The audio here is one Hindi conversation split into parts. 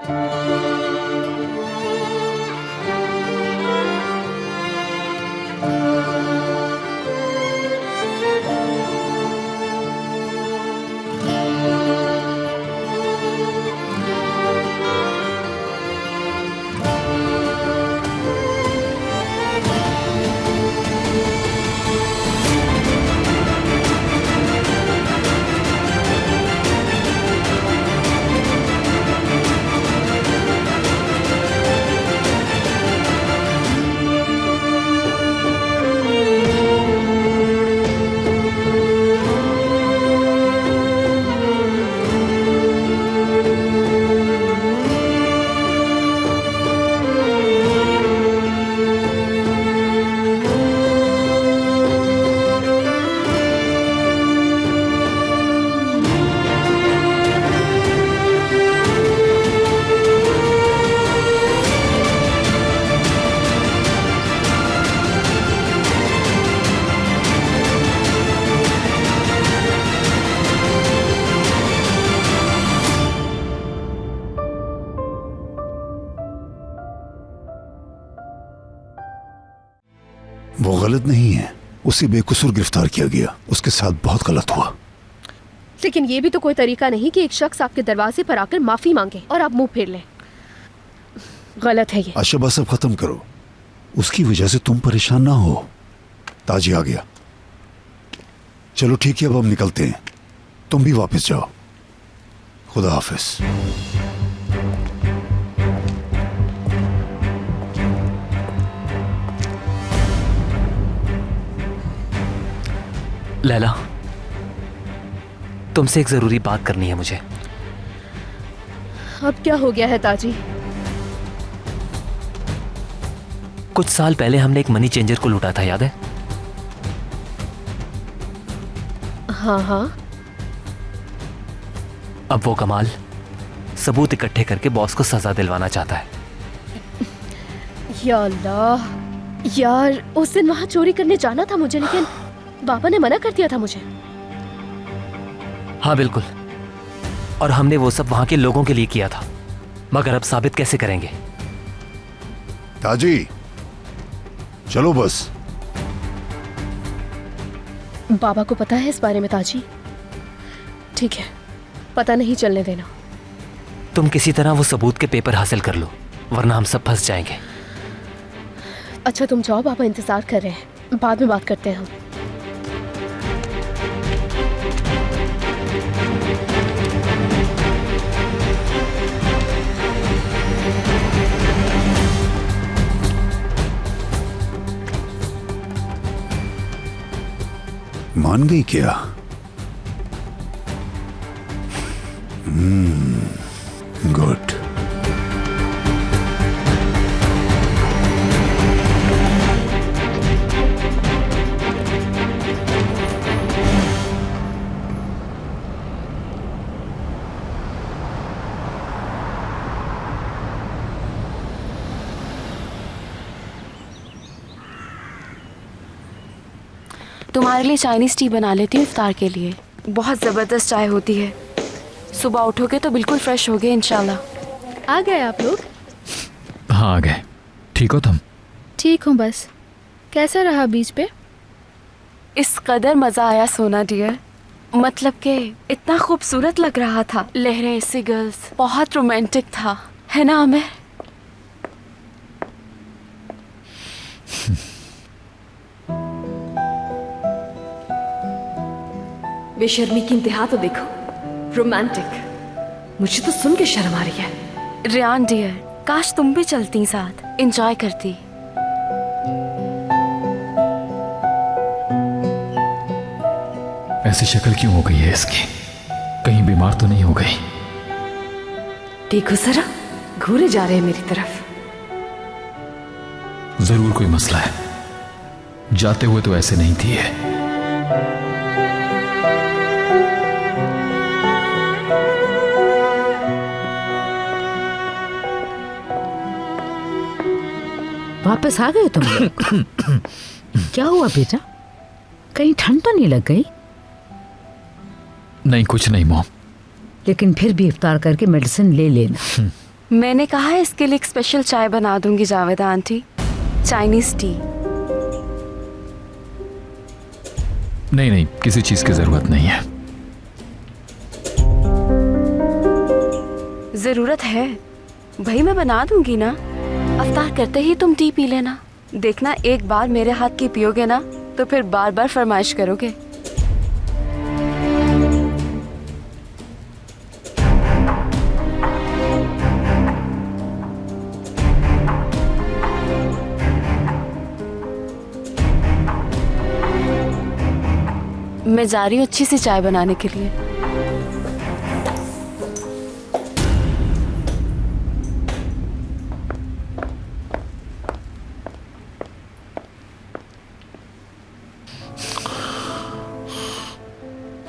वो गलत नहीं है, उसे बेकसूर गिरफ्तार किया गया, उसके साथ बहुत गलत हुआ। लेकिन ये भी तो कोई तरीका नहीं कि एक शख्स आपके दरवाजे पर आकर माफी मांगे और आप मुंह फेर लें। गलत है ये। आशा सब खत्म करो, उसकी वजह से तुम परेशान ना हो। ताजी आ गया। चलो ठीक है, अब हम निकलते हैं, तुम भी वापस जाओ। खुदा हाफिज। लैला, तुमसे एक जरूरी बात करनी है मुझे। अब क्या हो गया है ताजी? कुछ साल पहले हमने एक मनी चेंजर को लूटा था, याद है? हाँ हाँ। अब वो कमाल सबूत इकट्ठे करके बॉस को सजा दिलवाना चाहता है। या अल्लाह, यार उस दिन वहां चोरी करने जाना था मुझे, लेकिन बाबा ने मना कर दिया था मुझे। हाँ बिल्कुल, और हमने वो सब वहां के लोगों के लिए किया था, मगर अब साबित कैसे करेंगे? ताजी चलो बस। बाबा को पता है इस बारे में ताजी? ठीक है, पता नहीं चलने देना। तुम किसी तरह वो सबूत के पेपर हासिल कर लो, वरना हम सब फंस जाएंगे। अच्छा तुम जाओ, बाबा इंतजार कर रहे हैं, बाद में बात करते हैं हम। मान गई क्या? गुड। तुम्हारे लिए चाइनीज टी बना लेती हूँ इफ्तार के लिए। बहुत ज़बरदस्त चाय होती है, सुबह उठोगे तो बिल्कुल फ्रेश होगे इंशाल्लाह। आ गए आप लोग? हाँ आ गए। ठीक हो तुम? ठीक हूँ बस। कैसा रहा बीच पे? इस कदर मज़ा आया सोना डियर, मतलब कि इतना खूबसूरत लग रहा था, लहरें, सिगल्स, बहुत रोमांटिक था, है ना आमिर? बेशर्मी की इंतहा तो देखो, रोमांटिक। मुझे तो सुन के शर्म आ रही है। रियान डियर, काश तुम भी चलती साथ, एंजॉय करती। ऐसी शक्ल क्यों हो गई है इसकी? कहीं बीमार तो नहीं हो गई? देखो जरा, घूरे जा रहे हैं मेरी तरफ। जरूर कोई मसला है, जाते हुए तो ऐसे नहीं थी है। वापस आ गए तुम लोग? क्या हुआ बेटा, कहीं ठंड तो नहीं लग गई? नहीं कुछ नहीं मॉम। लेकिन फिर भी इफ्तार करके मेडिसिन ले लेना। मैंने कहा है इसके लिए एक स्पेशल चाय बना दूंगी जावेदा आंटी, चाइनीज टी। नहीं नहीं, किसी चीज की जरूरत नहीं है। जरूरत है भाई, मैं बना दूंगी ना। अफ्तार करते ही तुम टी पी लेना। देखना एक बार मेरे हाथ की पियोगे ना तो फिर बार बार फरमाइश करोगे। मैं जा रही हूँ अच्छी सी चाय बनाने के लिए।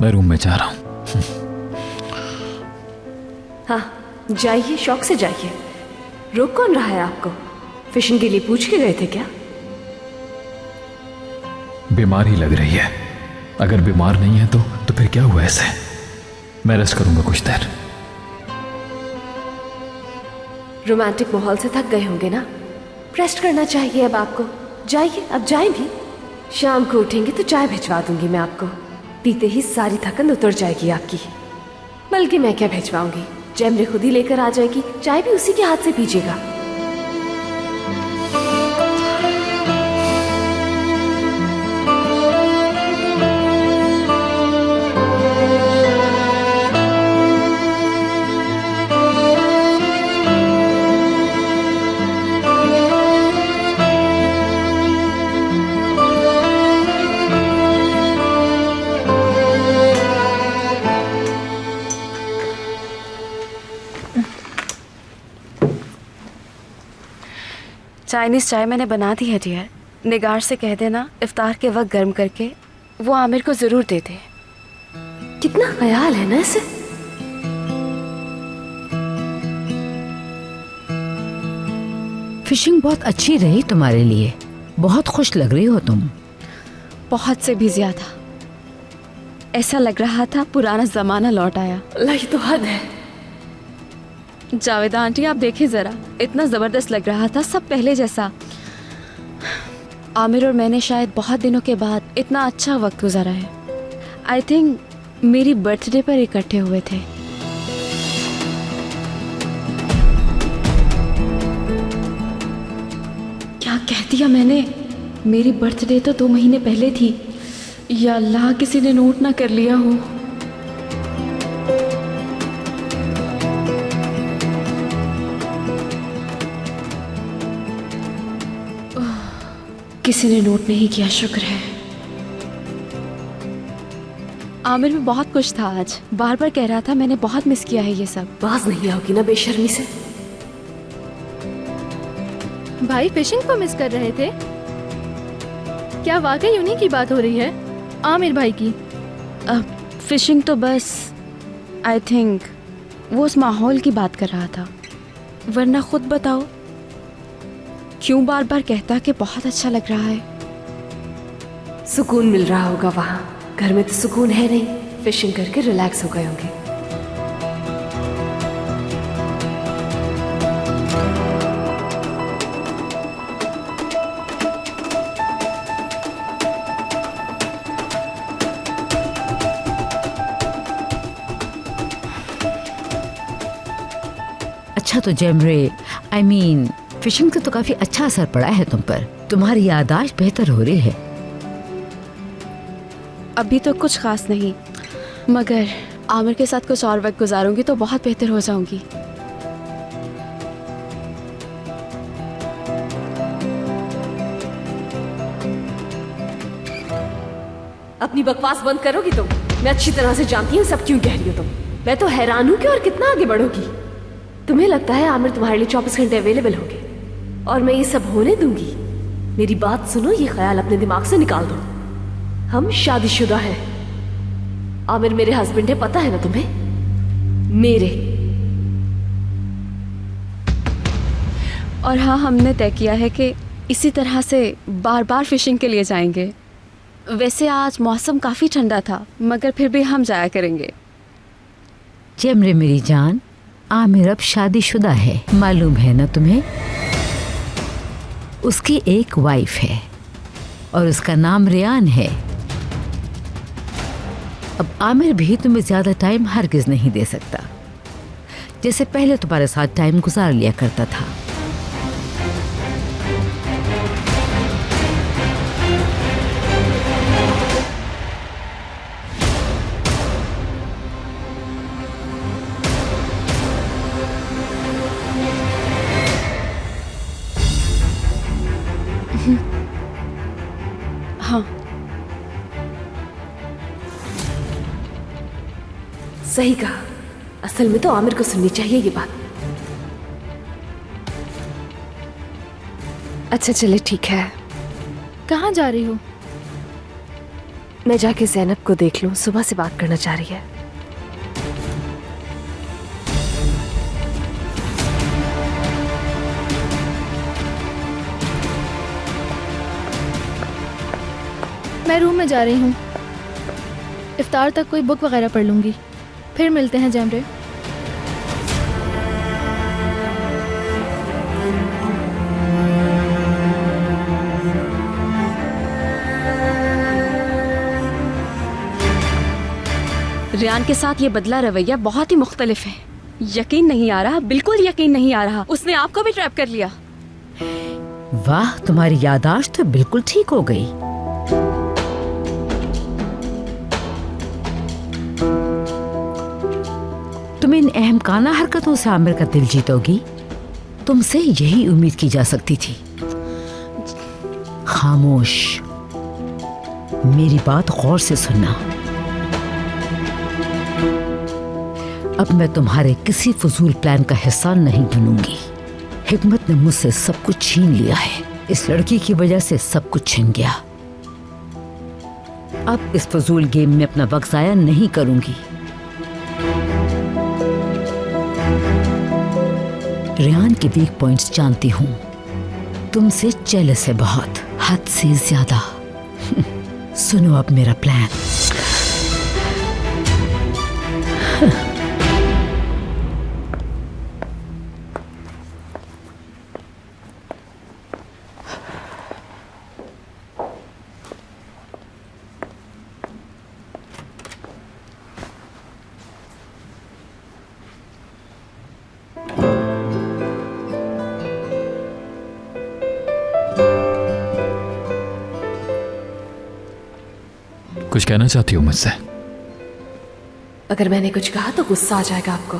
मैं रूम में जा रहा हूँ। हाँ जाइए, शौक से जाइए। रोक कौन रहा है आपको? फिशिंग के लिए पूछ के गए थे क्या? बीमार ही लग रही है। अगर बीमार नहीं है तो फिर क्या हुआ ऐसे? मैं रेस्ट करूंगा कुछ देर। रोमांटिक माहौल से थक गए होंगे ना, रेस्ट करना चाहिए अब आपको। जाइए, अब जाएं भी। शाम को उठेंगे तो चाय भिजवा दूंगी मैं आपको। पीते ही सारी थकन उतर जाएगी आपकी। बल्कि मैं क्या भिजवाऊंगी, जैमरे खुद ही लेकर आ जाएगी। चाय भी उसी के हाथ से पीजिएगा। चाइनीज चाय मैंने बना दी है डियर। निगार से कह देना इफ्तार के वक्त गर्म करके वो आमिर को जरूर दे दे। कितना ख्याल है ना इसे। फिशिंग बहुत अच्छी रही तुम्हारे लिए, बहुत खुश लग रही हो तुम। बहुत से भी ज्यादा। ऐसा लग रहा था पुराना जमाना लौट आया। अल्लाह, ये तो हद है। जावेदा आंटी आप देखें जरा, इतना जबरदस्त लग रहा था, सब पहले जैसा। आमिर और मैंने शायद बहुत दिनों के बाद इतना अच्छा वक्त गुजारा है। आई थिंक मेरी बर्थडे पर इकट्ठे हुए थे। क्या कह दिया मैंने? मेरी बर्थडे तो 2 महीने पहले थी। या अल्लाह, किसी ने नोट ना कर लिया हो। किसी ने नोट नहीं किया, शुक्र है। आमिर भी बहुत खुश था आज, बार बार कह रहा था मैंने बहुत मिस किया है ये सब। बाज नहीं आओगी ना बेशर्मी से। भाई फिशिंग को मिस कर रहे थे क्या? वाकई उन्हीं की बात हो रही है, आमिर भाई की? फिशिंग तो बस आई थिंक वो उस माहौल की बात कर रहा था। वरना खुद बताओ, क्यों बार बार कहता कि बहुत अच्छा लग रहा है? सुकून मिल रहा होगा वहाँ। घर में तो सुकून है नहीं। फिशिंग करके रिलैक्स हो गए होंगे। अच्छा तो जैमरे, आई मीन फिशिंग का तो काफी अच्छा असर पड़ा है तुम पर। तुम्हारी याददाश्त बेहतर हो रही है। अभी तो कुछ खास नहीं, मगर आमिर के साथ कुछ और वक्त गुजारूंगी तो बहुत बेहतर हो जाऊंगी। अपनी बकवास बंद करोगी तुम? मैं अच्छी तरह से जानती हूँ सब क्यों कह रही हो तुम। मैं तो हैरान हूँ कि और कितना आगे बढ़ोगी। तुम्हें लगता है आमिर तुम्हारे लिए 24 घंटे अवेलेबल होंगे और मैं ये सब होने दूंगी? मेरी बात सुनो, ये ख्याल अपने दिमाग से निकाल दो। हम शादीशुदा हैं। आमिर मेरे हस्बैंड है, पता है ना तुम्हें? मेरे। और हाँ, हमने तय किया है कि इसी तरह से बार बार फिशिंग के लिए जाएंगे। वैसे आज मौसम काफ़ी ठंडा था, मगर फिर भी हम जाया करेंगे। जैमरे मेरी जान, आमिर अब शादीशुदा है, मालूम है ना तुम्हें? उसकी एक वाइफ है और उसका नाम रेयान है। अब आमिर भी तुम्हें ज्यादा टाइम हरगिज नहीं दे सकता, जैसे पहले तुम्हारे साथ टाइम गुजार लिया करता था। हाँ, सही कहा। असल में तो आमिर को सुननी चाहिए ये बात। अच्छा चले ठीक है। कहाँ जा रही हो? मैं जाके ज़ैनब को देख लूं, सुबह से बात करना चाह रही है। मैं रूम में जा रही हूँ। इफ्तार तक कोई बुक वगैरह पढ़ लूँगी, फिर मिलते हैं जैमरे। रेयान के साथ ये बदला रवैया बहुत ही मुख्तलिफ है। यकीन नहीं आ रहा, बिल्कुल यकीन नहीं आ रहा। उसने आपको भी ट्रैप कर लिया। वाह, तुम्हारी याददाश्त तो बिल्कुल ठीक हो गई। तुम इन अहमकाना हरकतों से आमिर का दिल जीतोगी, तुमसे यही उम्मीद की जा सकती थी। खामोश, मेरी बात गौर से सुनना। अब मैं तुम्हारे किसी फजूल प्लान का हिस्सा नहीं बनूंगी। हिकमत ने मुझसे सब कुछ छीन लिया है। इस लड़की की वजह से सब कुछ छिन गया। अब इस फजूल गेम में अपना वक्त जाया नहीं करूंगी। रेयान के वीक पॉइंट्स जानती हूँ। तुमसे जेलस है बहुत, हद से ज्यादा। सुनो अब मेरा प्लान। कुछ कहना चाहती हो मुझसे? अगर मैंने कुछ कहा तो गुस्सा आ जाएगा आपको।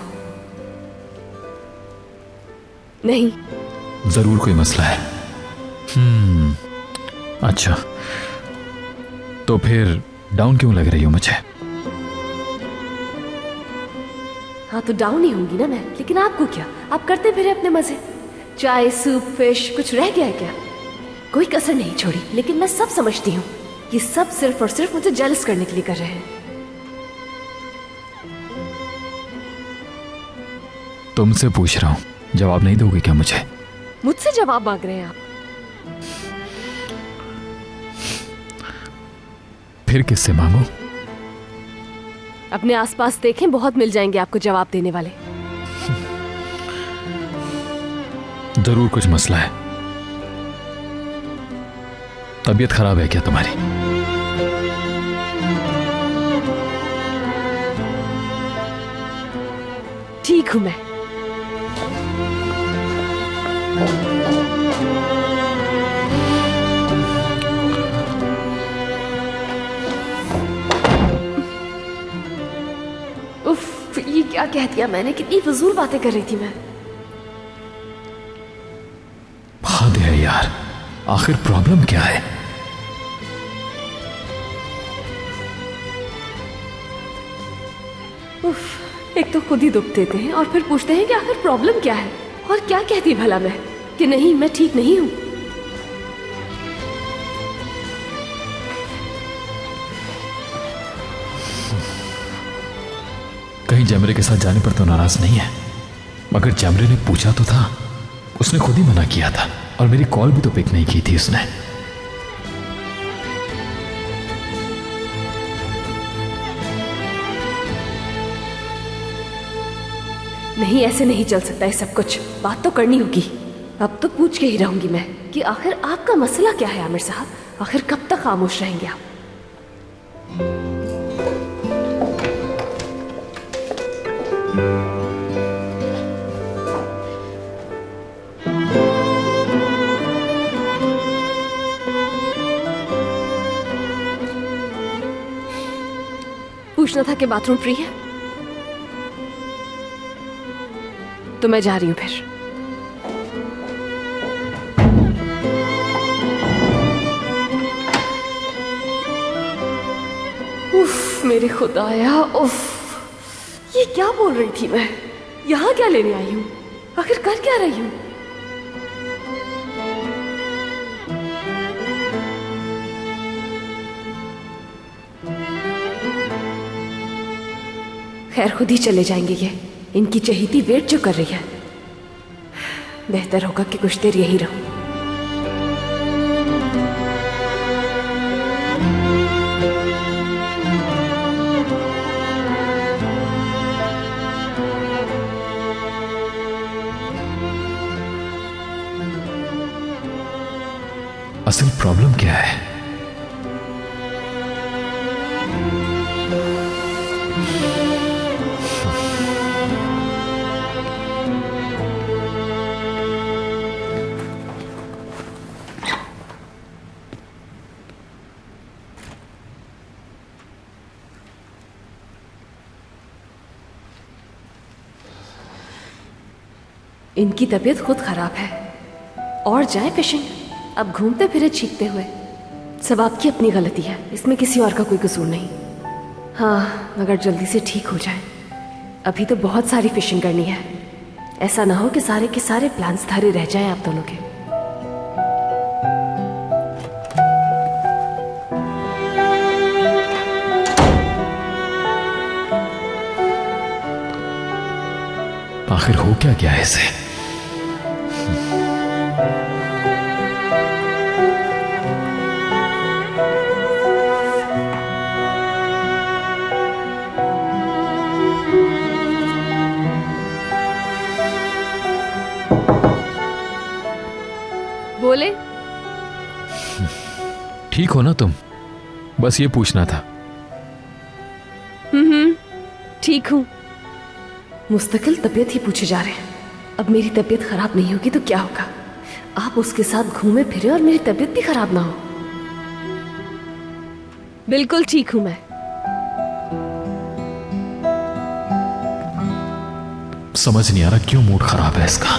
नहीं, जरूर कोई मसला है। अच्छा, तो फिर डाउन क्यों लग रही हो मुझे? हाँ तो डाउन ही होंगी ना मैं, लेकिन आपको क्या? आप करते फिरे अपने मजे। चाय, सूप, फिश, कुछ रह गया है क्या? कोई कसर नहीं छोड़ी। लेकिन मैं सब समझती हूँ, ये सब सिर्फ और सिर्फ मुझे जेलस करने के लिए कर रहे हैं। तुमसे पूछ रहा हूं, जवाब नहीं दोगे क्या मुझे? मुझसे जवाब मांग रहे हैं आप? फिर किससे मांगो? अपने आसपास देखें, बहुत मिल जाएंगे आपको जवाब देने वाले। जरूर कुछ मसला है। तबीयत खराब है क्या तुम्हारी? ठीक हूं मैं। उफ, ये क्या कह दिया मैंने? कितनी फजूल बातें कर रही थी मैं। हद है यार, आखिर प्रॉब्लम क्या है? उफ, एक तो खुद ही दुख देते हैं और फिर पूछते हैं कि आखिर प्रॉब्लम क्या है। और क्या कहती भला मैं कि नहीं, मैं ठीक नहीं हूं। कहीं जैमरे के साथ जाने पर तो नाराज नहीं है? मगर जैमरे ने पूछा तो था, उसने खुद ही मना किया था और मेरी कॉल भी तो पिक नहीं की थी उसने। नहीं, ऐसे नहीं चल सकता है सब कुछ। बात तो करनी होगी। अब तो पूछ के ही रहूंगी मैं कि आखिर आपका मसला क्या है आमिर साहब? आखिर कब तक खामोश रहेंगे आप? पूछना था कि बाथरूम फ्री है, तो मैं जा रही हूं फिर। उफ, मेरे खुदाया, उफ, ये क्या बोल रही थी मैं? यहां क्या लेने आई हूं? आखिर कर क्या रही हूं? खैर, खुद ही चले जाएंगे ये। इनकी चहेती वेट जो कर रही है, बेहतर होगा कि कुछ देर यहीं रहूं। असल प्रॉब्लम क्या है? इनकी तबीयत खुद खराब है और जाए फिशिंग। अब घूमते फिरे चीखते हुए। सब आपकी अपनी गलती है, इसमें किसी और का कोई कसूर नहीं। हाँ, मगर जल्दी से ठीक हो जाए। अभी तो बहुत सारी फिशिंग करनी है। ऐसा ना हो कि सारे के सारे प्लान्स धरे रह जाएं आप दोनों के। आखिर हो क्या गया इसे? बोले, ठीक हो ना तुम? बस ये पूछना था। ठीक हूं। मुस्तकिल तबीयत ही पूछे जा रहे हैं। अब मेरी तबीयत खराब नहीं होगी तो क्या होगा? आप उसके साथ घूमे फिरे और मेरी तबीयत भी खराब ना हो। बिल्कुल ठीक हूं मैं। समझ नहीं आ रहा क्यों मूड खराब है इसका।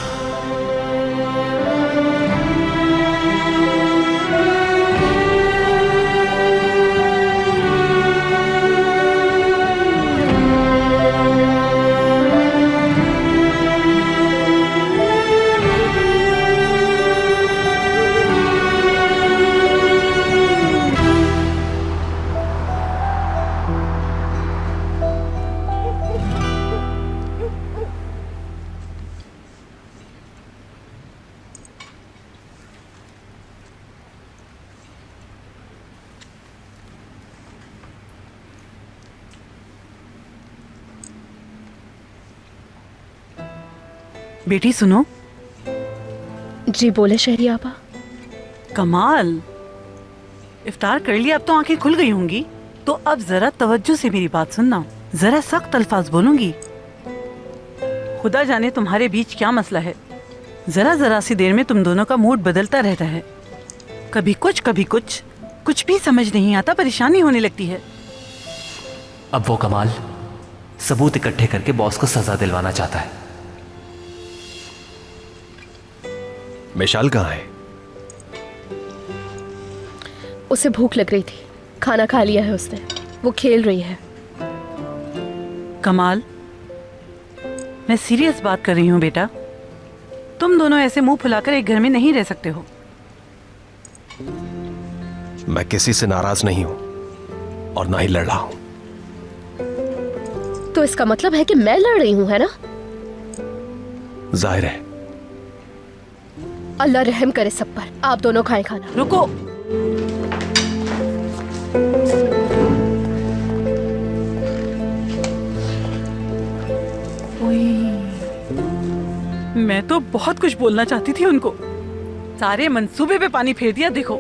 बेटी सुनो। जी बोले शहरी आपा। कमाल, इफ्तार कर लिया, अब तो आंखें खुल गई होंगी। तो अब जरा तवज्जो से मेरी बात सुनना। जरा सख्त अल्फाज बोलूंगी। खुदा जाने तुम्हारे बीच क्या मसला है। जरा जरा सी देर में तुम दोनों का मूड बदलता रहता है। कभी कुछ कुछ भी समझ नहीं आता, परेशानी होने लगती है। अब वो कमाल सबूत इकट्ठे करके बॉस को सजा दिलवाना चाहता है। मिशाल कहाँ है? उसे भूख लग रही थी, खाना खा लिया है उसने। वो खेल रही है। कमाल, मैं सीरियस बात कर रही हूँ बेटा। तुम दोनों ऐसे मुंह फुलाकर एक घर में नहीं रह सकते हो। मैं किसी से नाराज नहीं हूं और ना ही लड़ रहा हूं। तो इसका मतलब है कि मैं लड़ रही हूँ, है ना? जाहिर है। अल्लाह रहम करे सब पर। आप दोनों खाएं खाना। रुको। ओए, मैं तो बहुत कुछ बोलना चाहती थी उनको, सारे मंसूबे पे पानी फेर दिया। देखो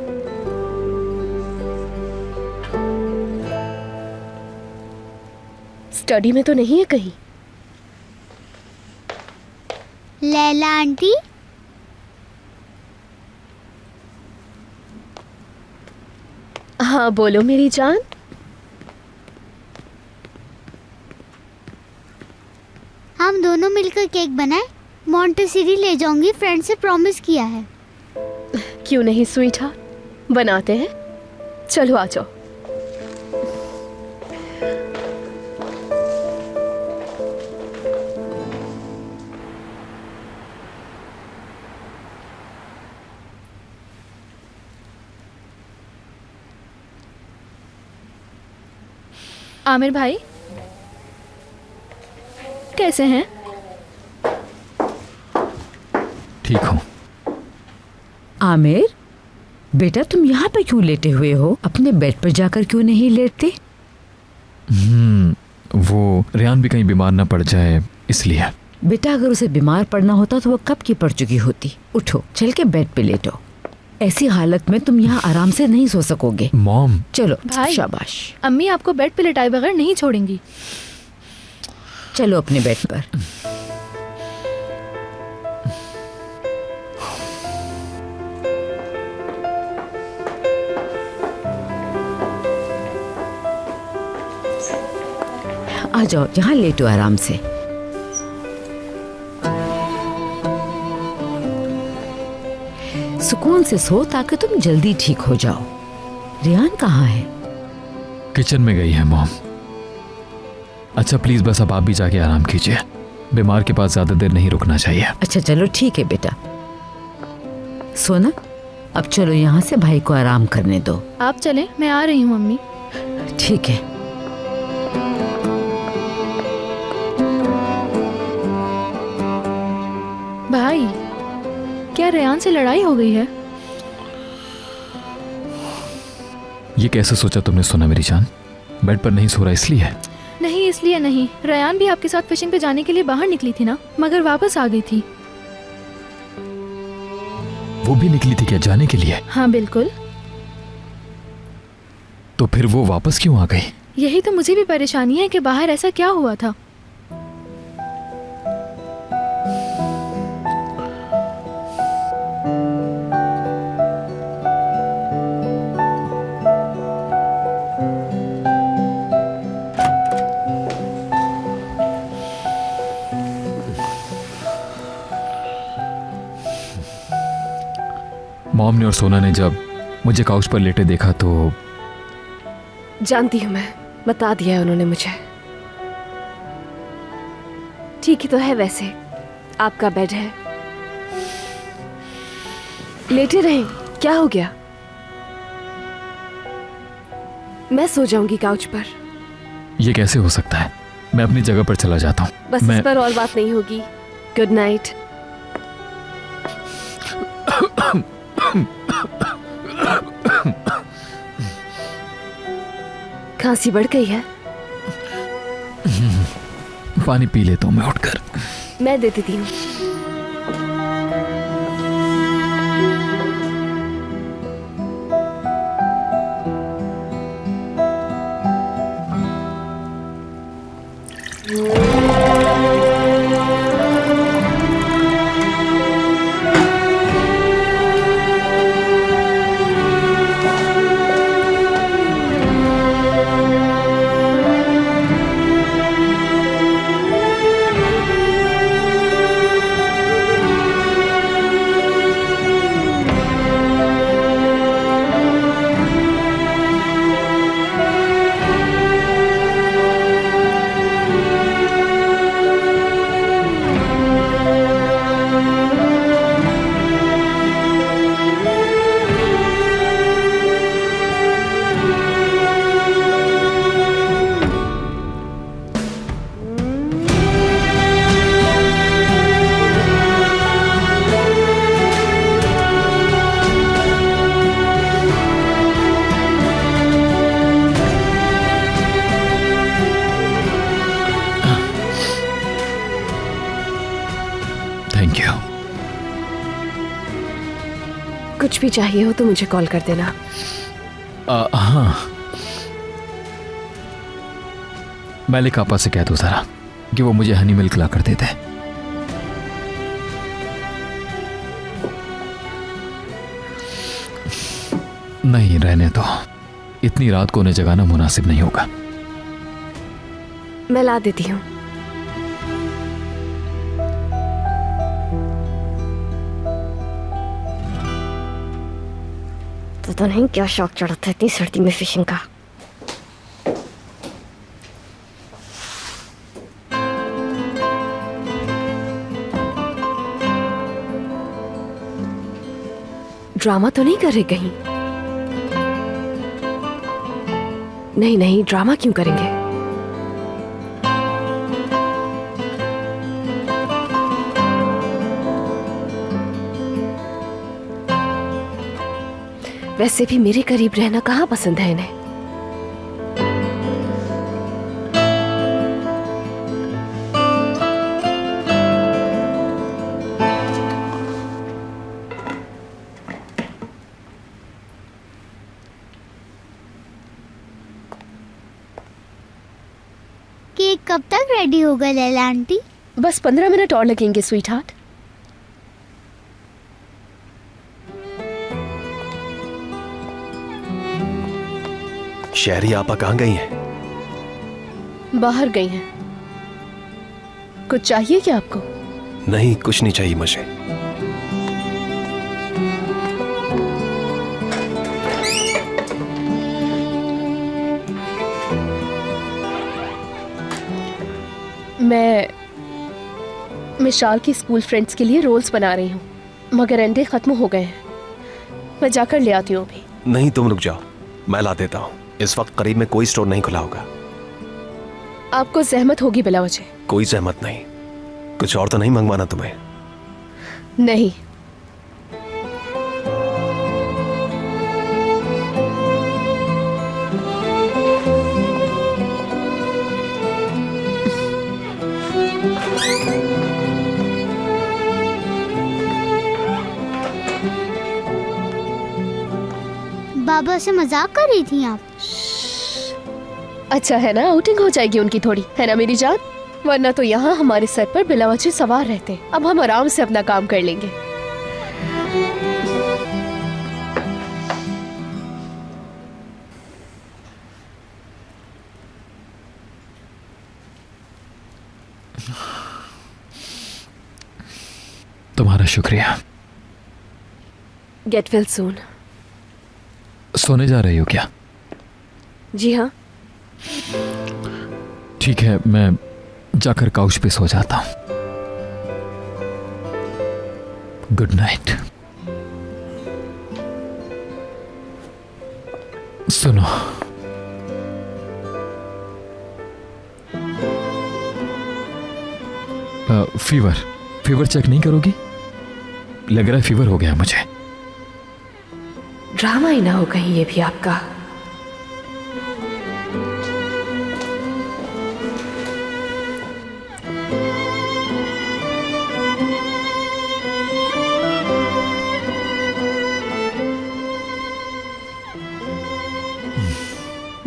स्टडी में तो नहीं है कहीं? लैला आंटी, हाँ बोलो मेरी जान। हम दोनों मिलकर केक बनाए, मॉन्टेसरी ले जाऊंगी, फ्रेंड से प्रॉमिस किया है। क्यों नहीं स्वीट हार्ट, बनाते हैं। चलो आ जाओ। आमिर भाई कैसे हैं? ठीक हूँ। आमिर बेटा, तुम यहाँ पे क्यों लेटे हुए हो? अपने बेड पर जाकर क्यों नहीं लेटते? वो रेहान भी कहीं बीमार ना पड़ जाए इसलिए। बेटा अगर उसे बीमार पड़ना होता तो वो कब की पड़ चुकी होती। उठो, चल के बेड पे लेटो। ऐसी हालत में तुम यहाँ आराम से नहीं सो सकोगे। मॉम चलो भाई, शाबाश। अम्मी आपको बेड पे लेटाए बगैर नहीं छोड़ेंगी। चलो अपने बेड पर। आ जाओ, यहाँ लेटो आराम से। सुकून से सो ताकि तुम जल्दी ठीक हो जाओ। रेहान कहाँ है? किचन में गई है मॉम। अच्छा प्लीज बस अब आप भी जाके आराम कीजिए, बीमार के पास ज्यादा देर नहीं रुकना चाहिए। अच्छा चलो ठीक है बेटा, सोना अब चलो यहाँ से भाई को आराम करने दो। आप चलें, मैं आ रही हूँ अम्मी। ठीक है। भाई क्या रेहान से लड़ाई हो गई है? ये कैसे सोचा तुमने सोना मेरी जान? बेड पर नहीं सो रहा इसलिए? नहीं इसलिए नहीं, रेहान भी आपके साथ फिशिंग पे जाने के लिए बाहर निकली थी ना, मगर वापस आ गई थी। वो भी निकली थी क्या जाने के लिए? हाँ बिल्कुल। तो फिर वो वापस क्यों आ गई? यही तो मुझे भी परेशानी है कि बाहर ऐसा क्या हुआ था। मॉम ने और सोना ने जब मुझे काउच पर लेटे देखा तो जानती हूँ मैं, बता दिया है उन्होंने मुझे। ठीक ही तो है वैसे, आपका बेड है, लेटे रहें, क्या हो गया? मैं सो जाऊंगी काउच पर। ये कैसे हो सकता है? मैं अपनी जगह पर चला जाता हूँ। बस इस पर और बात नहीं होगी। Good night. खांसी बढ़ गई है? पानी पी लेता हूँ मैं उठकर। मैं देती थी। Thank you. कुछ भी चाहिए हो तो मुझे कॉल कर देना। हाँ, मलिक आपा से कह दो जरा कि वो मुझे हनी मिल्क ला कर देते। नहीं रहने दो, इतनी रात को उन्हें जगाना मुनासिब नहीं होगा। मैं ला देती हूँ। पता नहीं क्या शौक चढ़ा था इतनी सर्दी में फिशिंग का। ड्रामा तो नहीं कर रहे कहीं? नहीं नहीं, ड्रामा क्यों करेंगे? वैसे भी मेरे करीब रहना कहाँ पसंद है इन्हें। केक कब तक रेडी होगा लैला आंटी? बस 15 मिनट और लगेंगे स्वीट हार्ट। शहरी आपा कहाँ गई हैं? बाहर गई हैं। कुछ चाहिए क्या आपको? नहीं, कुछ नहीं चाहिए मुझे। मैं मिशाल की स्कूल फ्रेंड्स के लिए रोल्स बना रही हूँ, मगर अंडे खत्म हो गए हैं। मैं जाकर ले आती हूँ अभी। नहीं, तुम रुक जाओ, मैं ला देता हूँ। इस वक्त करीब में कोई स्टोर नहीं खुला होगा। आपको जहमत होगी बिला वजह। कोई जहमत नहीं। कुछ और तो नहीं मंगवाना तुम्हें? नहीं। बाबा से मजाक कर रही थी आप? अच्छा है ना, आउटिंग हो जाएगी उनकी थोड़ी, है ना मेरी जान? वरना तो यहाँ हमारे सर पर बिला वजह सवार रहते। अब हम आराम से अपना काम कर लेंगे। तुम्हारा शुक्रिया। Get well soon. सोने जा रही हो क्या? जी हाँ। ठीक है, मैं जाकर काउच पे सो जाता हूं। Good night. सुनो, फीवर चेक नहीं करोगी? लग रहा है फीवर हो गया मुझे। ड्रामा ही ना हो कहीं ये भी आपका।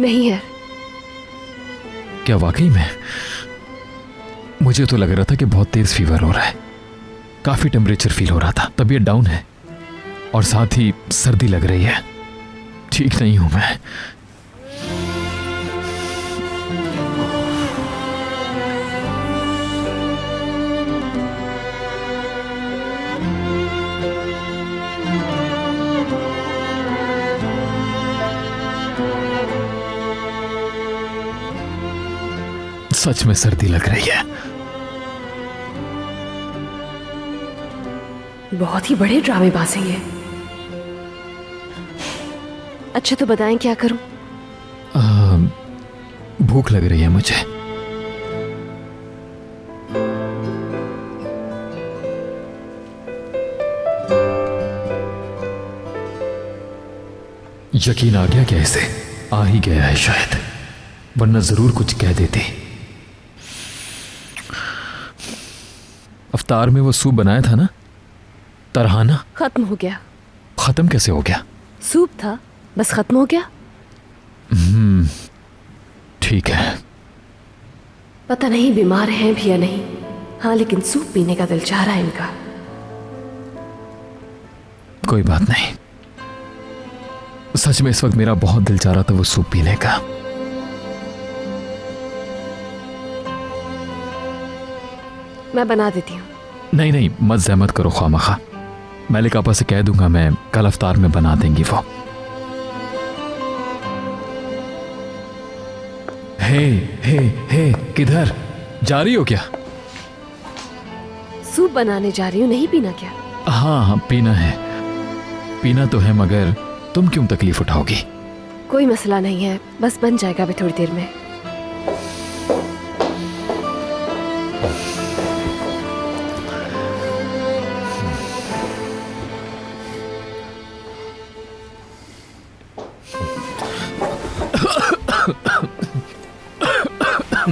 नहीं है। क्या वाकई में? मुझे तो लग रहा था कि बहुत तेज फीवर हो रहा है। काफी टेम्परेचर फील हो रहा था। तबीयत डाउन है और साथ ही सर्दी लग रही है। ठीक नहीं हूं मैं। सच में सर्दी लग रही है। बहुत ही बड़े ड्रामेबाज हैं ये। अच्छा तो बताएं क्या करूं? भूख लग रही है मुझे। यकीन आ गया क्या इसे? आ ही गया है शायद, वरना जरूर कुछ कह देती। इफ्तार में वो सूप बनाया था ना, तरहाना, खत्म हो गया। खत्म कैसे हो गया? सूप था, बस खत्म हो गया। ठीक है। पता नहीं बीमार हैं भी या नहीं। हाँ, लेकिन सूप पीने का दिल चाह रहा है इनका। कोई बात नहीं, सच में इस वक्त मेरा बहुत दिल चाह रहा था वो सूप पीने का। मैं बना देती हूँ। नहीं नहीं, मत जहमत करो ख्वामखा। मलिक आपा से कह दूंगा, मैं कल अफ्तार में बना देंगी वो। हे किधर जा रही हो क्या? सूप बनाने जा रही हूँ, नहीं पीना क्या? हाँ पीना है, पीना तो है, मगर तुम क्यों तकलीफ उठाओगी? कोई मसला नहीं है, बस बन जाएगा अभी थोड़ी देर में।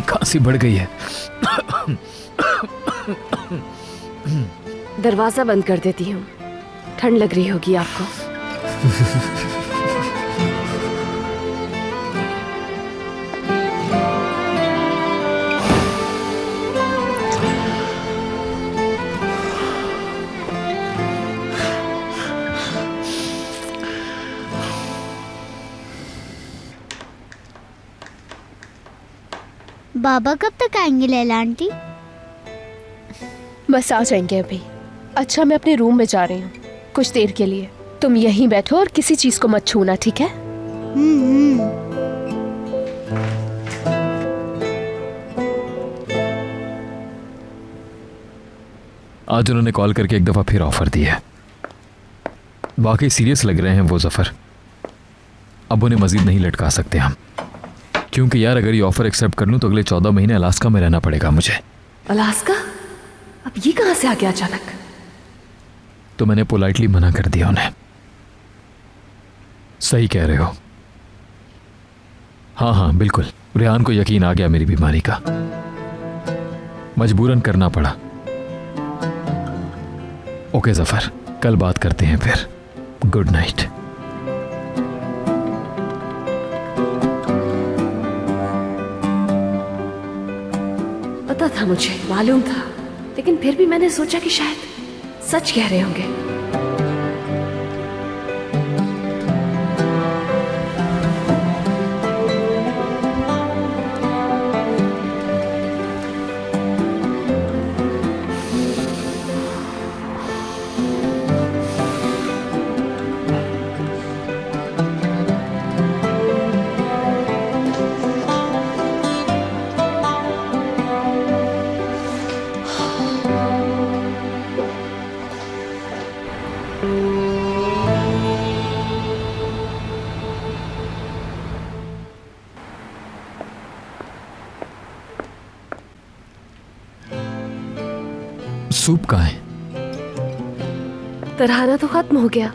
खांसी बढ़ गई है। दरवाजा बंद कर देती हूँ, ठंड लग रही होगी आपको। बाबा कब तक आएंगे लैला आंटी? बस आ जाएंगे अभी। अच्छा, मैं अपने रूम में जा रही हूँ कुछ देर के लिए। तुम यहीं बैठो और किसी चीज को मत छूना, ठीक है? आज उन्होंने कॉल करके एक दफा फिर ऑफर दिया है। वाकई सीरियस लग रहे हैं वो जफर। अब उन्हें मजीद नहीं लटका सकते हम, क्योंकि यार अगर ये ऑफर एक्सेप्ट कर लूं तो अगले 14 महीने अलास्का में रहना पड़ेगा मुझे। अलास्का? अब ये कहां से आ गया अचानक? तो मैंने पोलाइटली मना कर दिया उन्हें। सही कह रहे हो। हाँ बिल्कुल, रेहान को यकीन आ गया मेरी बीमारी का, मजबूरन करना पड़ा। ओके जफर, कल बात करते हैं फिर। Good night. पता था, मुझे मालूम था, लेकिन फिर भी मैंने सोचा कि शायद सच कह रहे होंगे। सूप कहाँ है? तरहाना तो खत्म हो गया।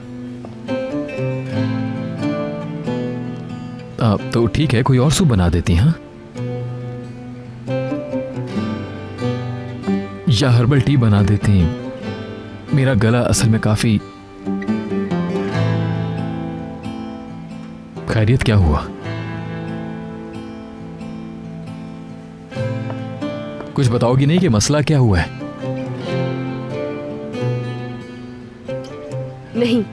तो ठीक है, कोई और सूप बना देती। हाँ, या हर्बल टी बना देती। मेरा गला असल में काफी। खैरियत क्या हुआ? कुछ बताओगी नहीं कि मसला क्या हुआ है? नहीं।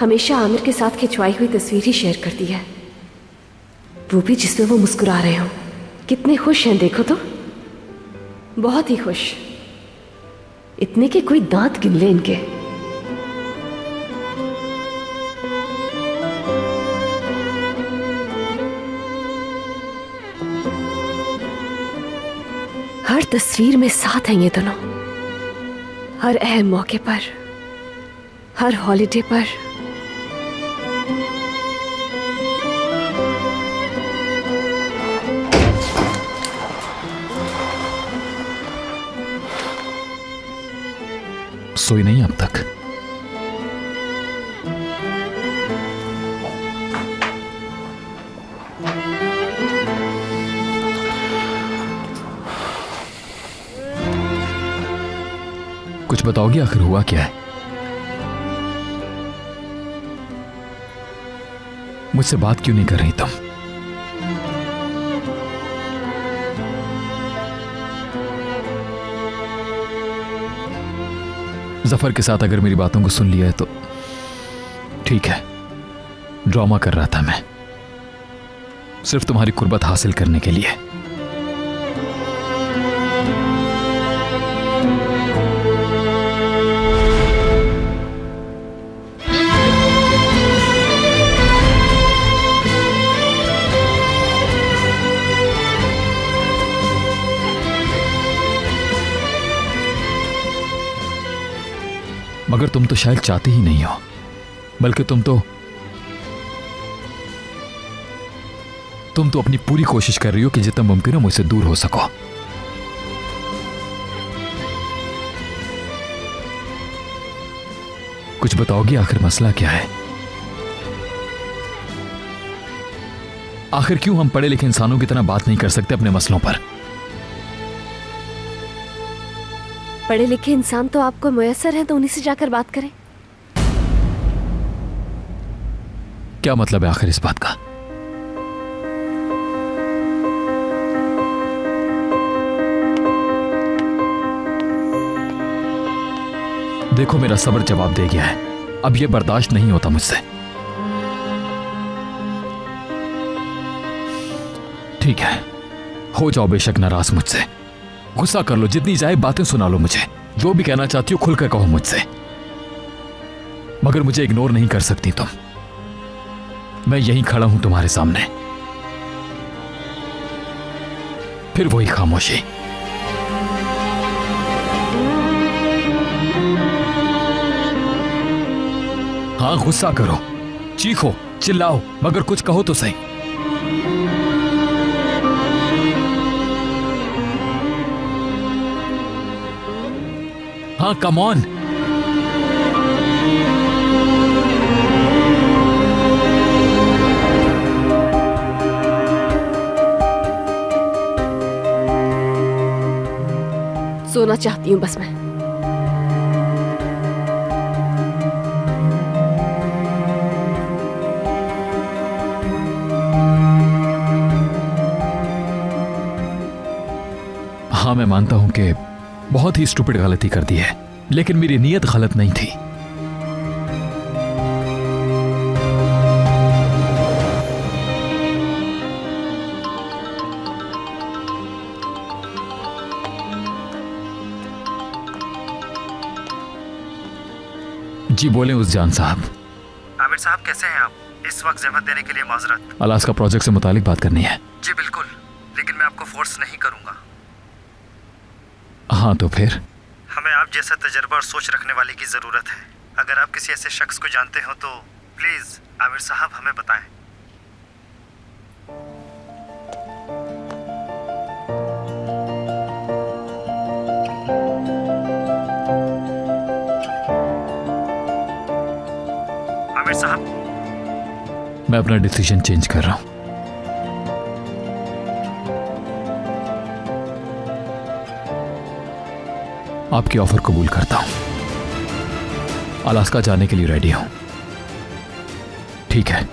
हमेशा आमिर के साथ खिंचवाई हुई तस्वीर ही शेयर करती है, वो भी जिसमें वो मुस्कुरा रहे हो। कितने खुश हैं देखो तो, बहुत ही खुश, इतने के कोई दांत गिन ले इनके। हर तस्वीर में साथ हैं ये दोनों, हर अहम मौके पर, हर हॉलिडे पर। सोई नहीं अब तक? कुछ बताओगे आखिर हुआ क्या है? मुझसे बात क्यों नहीं कर रही तुम? जफर के साथ अगर मेरी बातों को सुन लिया है तो ठीक है, ड्रामा कर रहा था मैं, सिर्फ तुम्हारी कुर्बत हासिल करने के लिए। मगर तुम तो शायद चाहते ही नहीं हो, बल्कि तुम तो अपनी पूरी कोशिश कर रही हो कि जितना मुमकिन हो मुझसे दूर हो सको। कुछ बताओगी आखिर मसला क्या है? आखिर क्यों हम पढ़े लिखे इंसानों की तरह बात नहीं कर सकते अपने मसलों पर? पढ़े लिखे इंसान तो आपको मुयस्सर हैं, तो उन्हीं से जाकर बात करें। क्या मतलब है आखिर इस बात का? देखो मेरा सब्र जवाब दे गया है, अब यह बर्दाश्त नहीं होता मुझसे। ठीक है, हो जाओ बेशक नाराज मुझसे, गुस्सा कर लो, जितनी जाए बातें सुना लो मुझे, जो भी कहना चाहती हो खुलकर कहो मुझसे, मगर मुझे इग्नोर नहीं कर सकती तुम। मैं यहीं खड़ा हूं तुम्हारे सामने, फिर वही खामोशी। हाँ, गुस्सा करो, चीखो, चिल्लाओ, मगर कुछ कहो तो सही। हाँ, कम ऑन। सोना चाहती हूं बस मैं। हाँ, मैं मानता हूं कि बहुत ही स्टूपिड गलती कर दी है, लेकिन मेरी नीयत गलत नहीं थी। जी बोलें उस जान साहब। आमिर साहब कैसे हैं आप? इस वक्त जहमत देने के लिए माजरत। अलास्का प्रोजेक्ट से मुतालिक बात करनी है। जी बिल्कुल, लेकिन मैं आपको फोर्स नहीं करूंगा। हाँ तो फिर? हमें आप जैसा तजर्बा और सोच रखने वाले की जरूरत है। अगर आप किसी ऐसे शख्स को जानते हो तो प्लीज आमिर साहब हमें बताएं। आमिर साहब, मैं अपना डिसीजन चेंज कर रहा हूं। आपकी ऑफर कबूल करता हूं, अलास्का जाने के लिए रेडी हूं। ठीक है,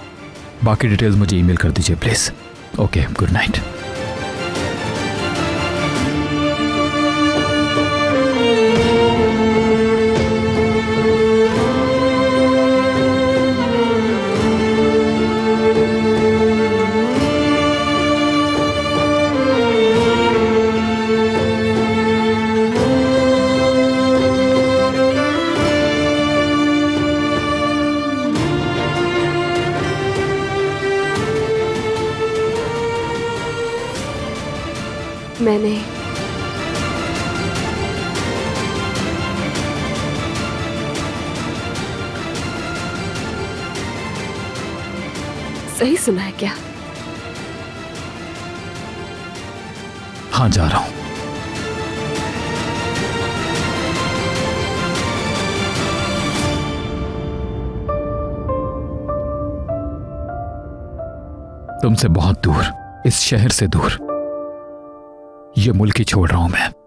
बाकी डिटेल्स मुझे ईमेल कर दीजिए प्लीज। Okay, good night. सही सुना है क्या? हाँ, जा रहा हूं। तुमसे बहुत दूर, इस शहर से दूर, ये मुल्क ही छोड़ रहा हूं मैं।